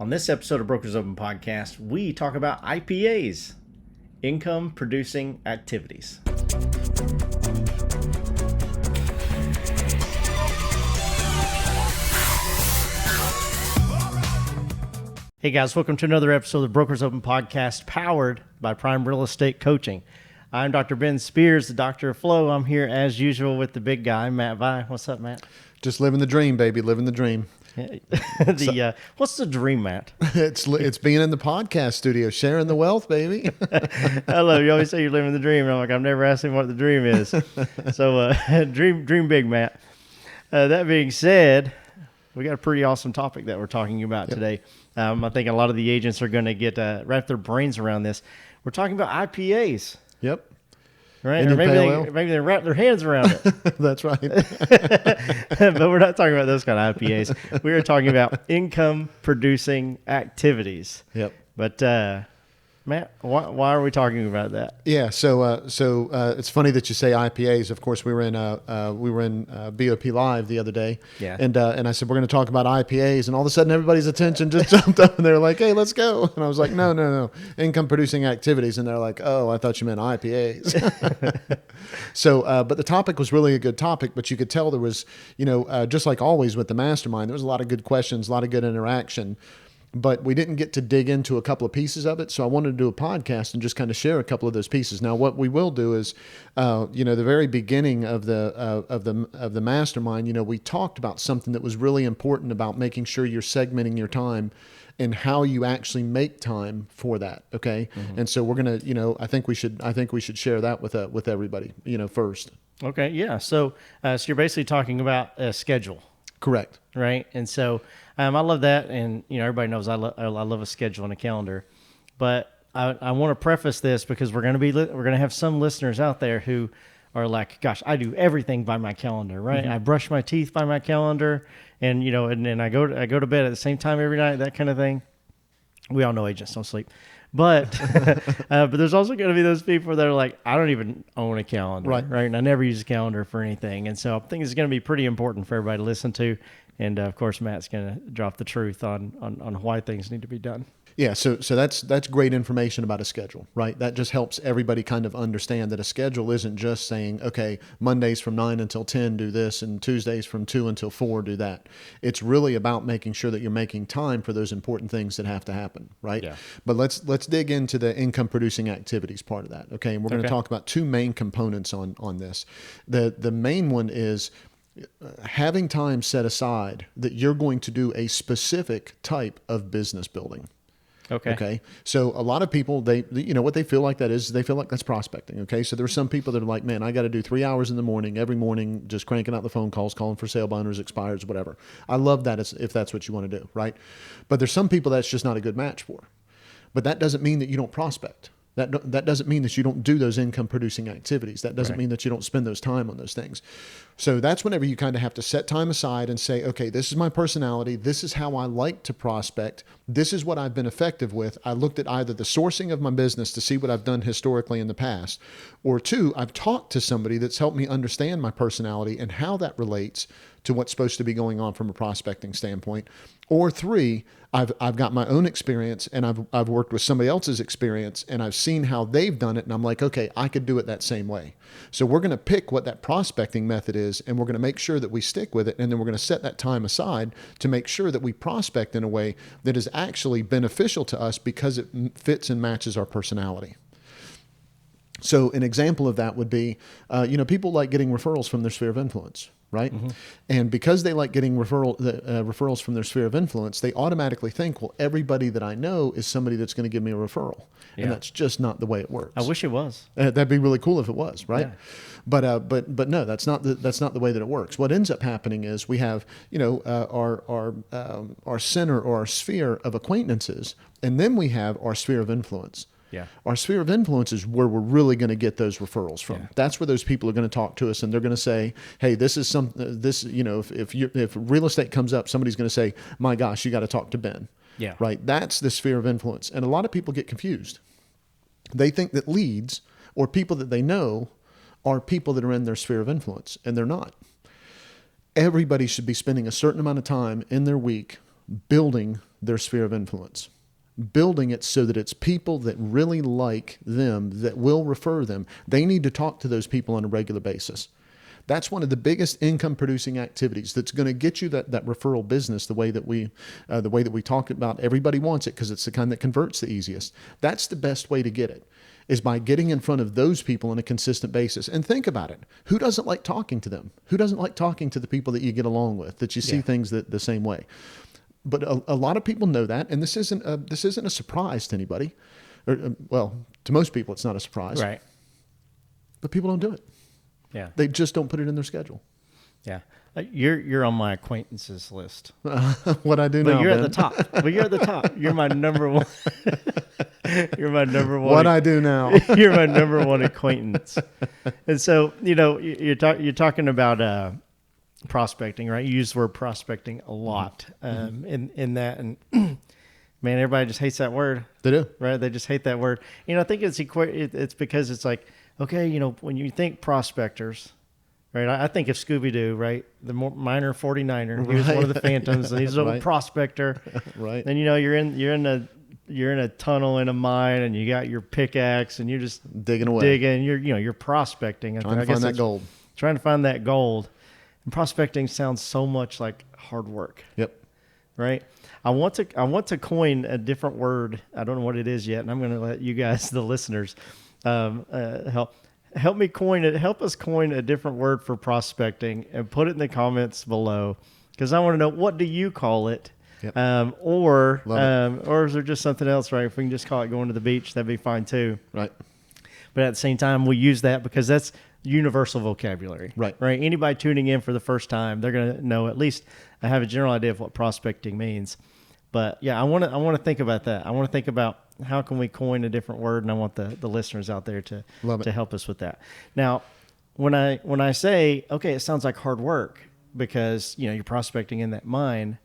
On this episode of Brokers Open Podcast, we talk about IPAs, income producing activities. Hey guys, welcome to another episode of the Brokers Open Podcast, powered by Prime Real Estate Coaching. I'm Dr. Ben Spears, the Doctor of Flow. I'm here as usual with the big guy, Matt Vi. What's up, Matt? Just living the dream, baby. Living the dream. What's the dream, Matt? It's being in the podcast studio, sharing the wealth, baby. I love you. Always say you're living the dream. And I'm like, I've never asked him what the dream is. So dream big, Matt. That being said, we got a pretty awesome topic that we're talking about today. I think a lot of the agents are going to get wrap their brains around this. We're talking about IPAs. Yep. Right? Or maybe they wrap their hands around it. That's right. But we're not talking about those kind of IPAs. We are talking about income producing activities. Yep. But Matt, why are we talking about that? Yeah. So it's funny that you say IPAs. Of course, we were in BOP Live the other day. Yeah. And I said we're going to talk about IPAs, and all of a sudden everybody's attention just jumped up, and they're like, "Hey, let's go!" And I was like, "No, income producing activities." And they're like, "Oh, I thought you meant IPAs." So, but the topic was really a good topic. But you could tell there was, just like always with the mastermind, there was a lot of good questions, a lot of good interaction. But we didn't get to dig into a couple of pieces of it, so I wanted to do a podcast and just kind of share a couple of those pieces. Now, what we will do is, the very beginning of the mastermind, we talked about something that was really important about making sure you're segmenting your time and how you actually make time for that. Okay, and so we're gonna, I think we should share that with everybody, first. Okay, yeah. So you're basically talking about a schedule. Correct. Right, and so I love that, and everybody knows I love a schedule and a calendar. But I want to preface this because we're going to have some listeners out there who are like, "Gosh, I do everything by my calendar, right? I brush my teeth by my calendar, and and I go to bed at the same time every night, that kind of thing." We all know agents don't sleep. But but there's also going to be those people that are like, I don't even own a calendar, right? And I never use a calendar for anything. And so I think it's going to be pretty important for everybody to listen to. And of course, Matt's going to drop the truth on why things need to be done. Yeah, so that's great information about a schedule, right? That just helps everybody kind of understand that a schedule isn't just saying, okay, Mondays from 9 until 10 do this, and Tuesdays from 2 until 4 do that. It's really about making sure that you're making time for those important things that have to happen, right? Yeah. But let's dig into the income producing activities part of that, okay? And we're going to talk about two main components on this. The main one is having time set aside that you're going to do a specific type of business building. Okay. So a lot of people, what they feel like that is, they feel like that's prospecting. Okay. So there are some people that are like, man, I got to do 3 hours in the morning, every morning, just cranking out the phone calls, calling for sale by owners, expires, whatever. I love that if that's what you want to do. Right. But there's some people that's just not a good match for. But that doesn't mean that you don't prospect. That doesn't mean that you don't do those income producing activities. That doesn't mean that you don't spend those time on those things. So that's whenever you kind of have to set time aside and say, okay, this is my personality. This is how I like to prospect. This is what I've been effective with. I looked at either the sourcing of my business to see what I've done historically in the past, or two, I've talked to somebody that's helped me understand my personality and how that relates to what's supposed to be going on from a prospecting standpoint. Or three, I've got my own experience, and I've worked with somebody else's experience, and I've seen how they've done it, and I'm like, okay, I could do it that same way. So we're going to pick what that prospecting method is, and we're going to make sure that we stick with it, and then we're going to set that time aside to make sure that we prospect in a way that is actually beneficial to us because it fits and matches our personality. So an example of that would be, people like getting referrals from their sphere of influence, right? Mm-hmm. And because they like getting referrals from their sphere of influence, they automatically think, well, everybody that I know is somebody that's going to give me a referral. Yeah. And that's just not the way it works. I wish it was. That'd be really cool if it was, right? Yeah. But no, that's not the way that it works. What ends up happening is we have, our center or our sphere of acquaintances, and then we have our sphere of influence. Yeah. Our sphere of influence is where we're really going to get those referrals from. Yeah. That's where those people are going to talk to us, and they're going to say, "Hey, this is if real estate comes up, somebody's going to say, "My gosh, you got to talk to Ben." Yeah. Right. That's the sphere of influence, and a lot of people get confused. They think that leads or people that they know are people that are in their sphere of influence, and they're not. Everybody should be spending a certain amount of time in their week building their sphere of influence. Building it so that it's people that really like them, that will refer them. They need to talk to those people on a regular basis. That's one of the biggest income producing activities that's going to get you that referral business the way that we talked about. Everybody wants it because it's the kind that converts the easiest. That's the best way to get it, is by getting in front of those people on a consistent basis. And think about it. Who doesn't like talking to them? Who doesn't like talking to the people that you get along with, that you see things the same way? But a lot of people know that, and this isn't a surprise to anybody. Well, to most people, it's not a surprise. Right. But people don't do it. Yeah. They just don't put it in their schedule. Yeah. You're on my acquaintances list. What I do But now, you're Ben. at the top. But you're at the top. You're my number one. You're my number one. What I do now. You're my number one acquaintance. And so, you're talking about prospecting, right? You use the word prospecting a lot in that. And man, everybody just hates that word. They do. Right? They just hate that word. I think it's because it's like, okay, when you think prospectors, right? I think of Scooby-Doo, right? The minor 49er. He was one of the Phantoms, and he's a little prospector. Right. And you're in a tunnel in a mine, and you got your pickaxe, and you're just digging away. You're prospecting. Trying to find that gold. Trying to find that gold. And prospecting sounds so much like hard work. Yep. Right. I want to coin a different word. I don't know what it is yet, and I'm going to let you guys, the listeners, help me coin it. Help us coin a different word for prospecting and put it in the comments below, because I want to know, what do you call it? Yep. Or is there just something else, right? If we can just call it going to the beach, that'd be fine too. Right. But at the same time, we use that because that's universal vocabulary. Right. Right. Anybody tuning in for the first time, they're going to know, at least I have a general idea of what prospecting means. But yeah, I want to think about that. I want to think about how can we coin a different word, and I want the listeners out there to help us with that. Now, when I say, okay, it sounds like hard work because you're prospecting in that mine.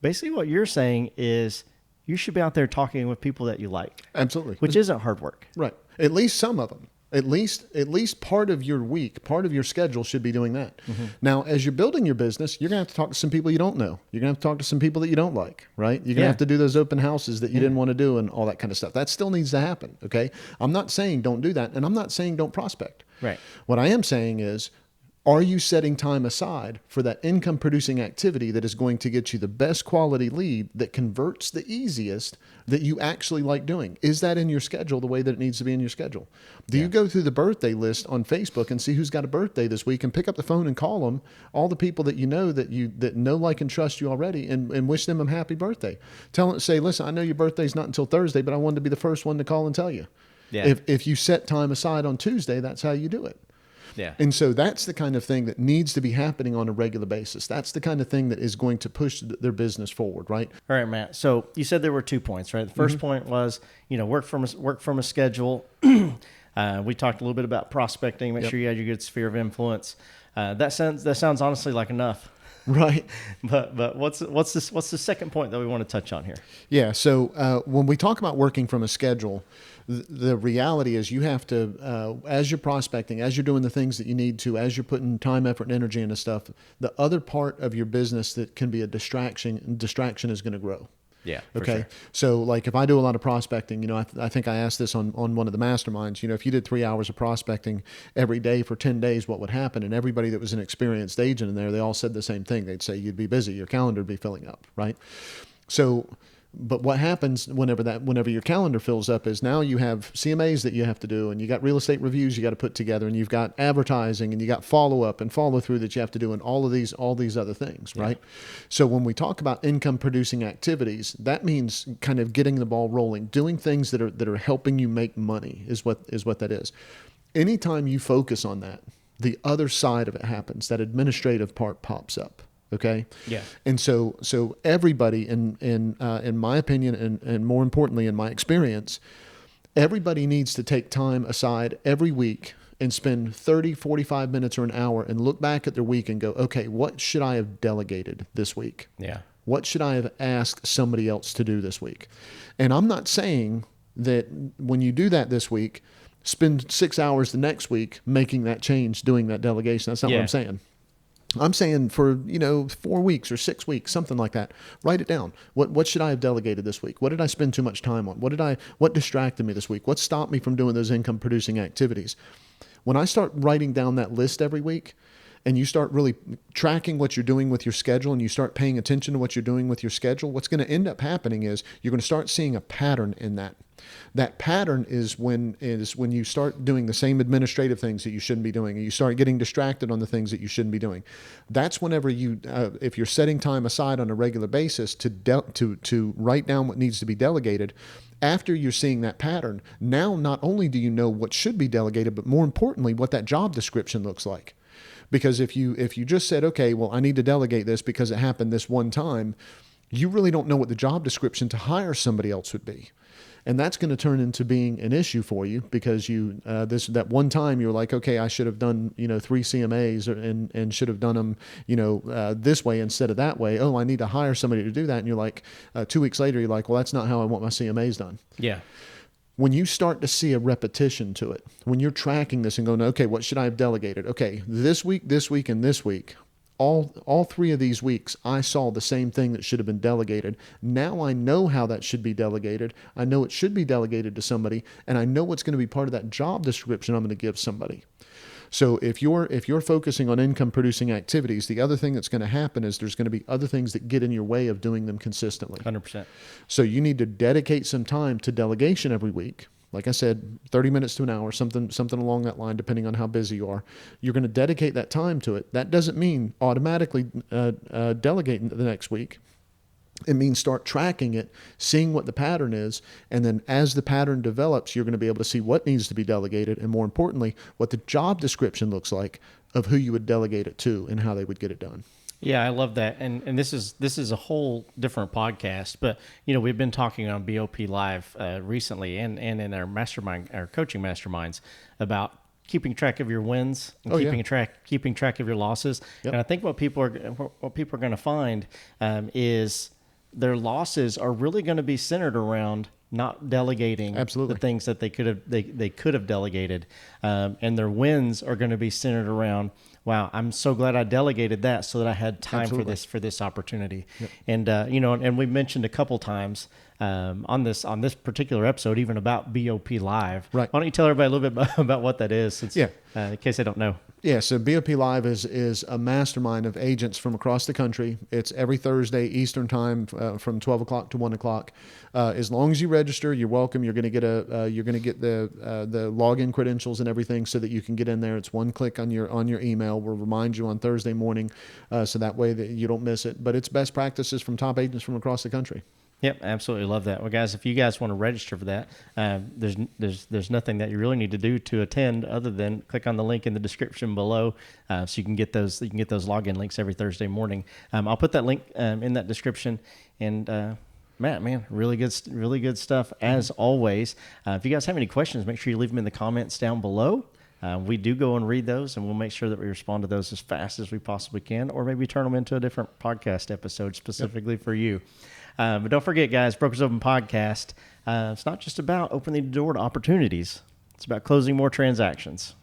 Basically, what you're saying is you should be out there talking with people that you like. Absolutely. Which isn't hard work. Right. At least some of them. At least part of your week, part of your schedule should be doing that. Mm-hmm. Now, as you're building your business, you're going to have to talk to some people you don't know. You're going to have to talk to some people that you don't like, right? You're going to have to do those open houses that you didn't want to do and all that kind of stuff. That still needs to happen, okay? I'm not saying don't do that, and I'm not saying don't prospect. Right. What I am saying is, are you setting time aside for that income producing activity that is going to get you the best quality lead that converts the easiest, that you actually like doing? Is that in your schedule the way that it needs to be in your schedule? Do you go through the birthday list on Facebook and see who's got a birthday this week and pick up the phone and call them, all the people that you know that know, like, and trust you already, and wish them a happy birthday? Say, listen, I know your birthday's not until Thursday, but I wanted to be the first one to call and tell you. Yeah. If you set time aside on Tuesday, that's how you do it. Yeah. And so that's the kind of thing that needs to be happening on a regular basis. That's the kind of thing that is going to push their business forward, right? All right, Matt. So you said there were 2 points, right? The first point was, work from a schedule. We talked a little bit about prospecting. Make sure you had your good sphere of influence. That sounds honestly like enough. Right. But what's the second point that we want to touch on here? Yeah. So when we talk about working from a schedule, the reality is you have to, as you're prospecting, as you're doing the things that you need to, as you're putting time, effort, and energy into stuff, the other part of your business that can be a distraction is going to grow. Yeah. Okay. Sure. So like if I do a lot of prospecting, I think I asked this on one of the masterminds, if you did 3 hours of prospecting every day for 10 days, what would happen? And everybody that was an experienced agent in there, they all said the same thing. They'd say you'd be busy, your calendar would be filling up, right? So, but what happens whenever your calendar fills up is now you have CMAs that you have to do, and you got real estate reviews you got to put together, and you've got advertising, and you got follow up and follow through that you have to do, and all these other things, right? So when we talk about income producing activities, that means kind of getting the ball rolling, doing things that are helping you make money is what that is. Anytime you focus on that, the other side of it happens. That administrative part pops up. Okay. Yeah. And so everybody, in my opinion, and more importantly, in my experience, everybody needs to take time aside every week and spend 30, 45 minutes or an hour and look back at their week and go, okay, what should I have delegated this week? Yeah. What should I have asked somebody else to do this week? And I'm not saying that when you do that this week, spend 6 hours the next week making that change, doing that delegation. That's not what I'm saying. I'm saying for, 4 weeks or 6 weeks, something like that. Write it down. What should I have delegated this week? What did I spend too much time on? What distracted me this week? What stopped me from doing those income producing activities? When I start writing down that list every week, and you start really tracking what you're doing with your schedule, and you start paying attention to what you're doing with your schedule, what's going to end up happening is you're going to start seeing a pattern in that. That pattern is when you start doing the same administrative things that you shouldn't be doing, and you start getting distracted on the things that you shouldn't be doing. That's whenever if you're setting time aside on a regular basis to write down what needs to be delegated. After you're seeing that pattern, now not only do you know what should be delegated, but more importantly, what that job description looks like. Because if you just said, okay, well, I need to delegate this because it happened this one time, you really don't know what the job description to hire somebody else would be. And that's going to turn into being an issue for you because that one time you're like, okay, I should have done 3 CMAs and should have done them this way instead of that way. Oh, I need to hire somebody to do that, and you're like 2 weeks later you're like, well, that's not how I want my CMAs done. Yeah. When you start to see a repetition to it, when you're tracking this and going, okay, what should I have delegated? Okay, this week, and this week, all 3 of these weeks, I saw the same thing that should have been delegated. Now I know how that should be delegated. I know it should be delegated to somebody, and I know what's going to be part of that job description I'm going to give somebody. So if you're focusing on income producing activities, the other thing that's going to happen is there's going to be other things that get in your way of doing them consistently. 100%. So you need to dedicate some time to delegation every week. Like I said, 30 minutes to an hour, something along that line, depending on how busy you are. You're going to dedicate that time to it. That doesn't mean automatically delegating the next week. It means start tracking it, seeing what the pattern is, and then as the pattern develops, you're going to be able to see what needs to be delegated, and more importantly, what the job description looks like of who you would delegate it to and how they would get it done. Yeah, I love that, and this is a whole different podcast. But we've been talking on BOP Live recently, and in our mastermind, our coaching masterminds, about keeping track of your wins and keeping track of your losses. Yep. And I think what people are going to find is their losses are really going to be centered around not delegating Absolutely. the things that they could have delegated, and their wins are going to be centered around, wow, I'm so glad I delegated that so that I had time Absolutely. for this opportunity. Yep. And and we mentioned a couple times on this particular episode, even about BOP Live. Right. Why don't you tell everybody a little bit about what that is, since, in case they don't know? Yeah, so BOP Live is a mastermind of agents from across the country. It's every Thursday Eastern time from 12 o'clock to 1 o'clock. As long as you register, you're welcome. You're going to get the login credentials and everything so that you can get in there. It's one click on your email. We'll remind you on Thursday morning, so that way that you don't miss it. But it's best practices from top agents from across the country. Yep, absolutely love that. Well, guys, if you guys want to register for that, there's nothing that you really need to do to attend other than click on the link in the description below, so you can get those login links every Thursday morning. I'll put that link in that description. And Matt, man, really good stuff as always. If you guys have any questions, make sure you leave them in the comments down below. We do go and read those, and we'll make sure that we respond to those as fast as we possibly can, or maybe turn them into a different podcast episode specifically for you. But don't forget, guys, Brokers Open Podcast, it's not just about opening the door to opportunities. It's about closing more transactions.